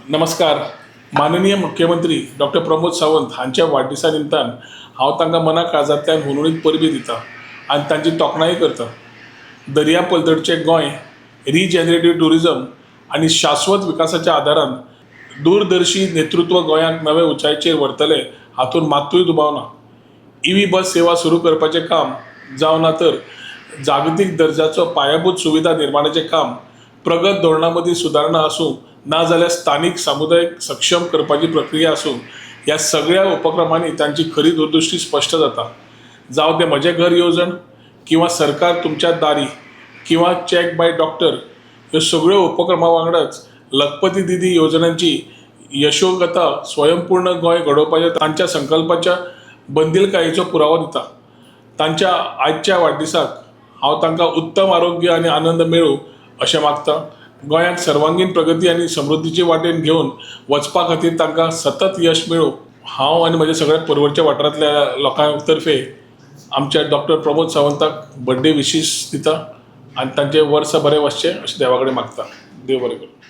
नमस्कार. माननीय मुख्यमंत्री डॉक्टर प्रमोद सावंत हांच्या वाडदिसा निमतान हांव तांकां मना काळजांतल्यान हुनहुनीत परबी दिता आनी तांची तोखणाय करता. दर्या पलतडचें गोंय रिजेनरेटीव टुरिजम आनी शाश्वत विकासाच्या आदारान दूरदर्शी नेतृत्व गोंयांक नवे उंचायेचेर व्हरतले हातूंत मात्तूय दुबाव ना. ईव्ही बस सेवा सुरू करपाचें काम जावं ना तर जागतीक दर्जाचो पायाभूत सुविधा निर्माणाचें काम, प्रगत धोरणां मदीं सुदारणा आसूं ना जाल्यार स्थानीक समुदायाक सक्षम करपाची प्रक्रिया आसूं, ह्या सगळ्या उपक्रमांनी तांची खरी दूरदृश्टी स्पश्ट जाता. जावं तें म्हजें घर येवजण किंवा सरकार तुमच्या दारी किंवा चॅक बाय डॉक्टर, ह्यो सगळ्यो उपक्रमा वांगडाच लखपती दिदी योजनांची यशोगता स्वयंपूर्ण गोंय घडोवपाच्या तांच्या संकल्पाच्या बंदिलकायेचो पुरावो दिता. तांच्या आयच्या वाडदिसाक हांव तांकां उत्तम आरोग्य आनी आनंद मेळूं अशें मागतां. गोंयांक सर्वांगीण प्रगती आनी समृद्धीचे वाटेन घेवन वचपा खातीर तांकां सतत यश मेळूं हांव आनी म्हज्या सगळ्या परवडच्या वाठारांतल्या लोकां तर्फे आमच्या डॉक्टर प्रमोद सावंताक बर्थडे विशीस दिता आनी तांचें वर्स बरें वचचें अशें देवा कडेन मागता. देव बरें करूं.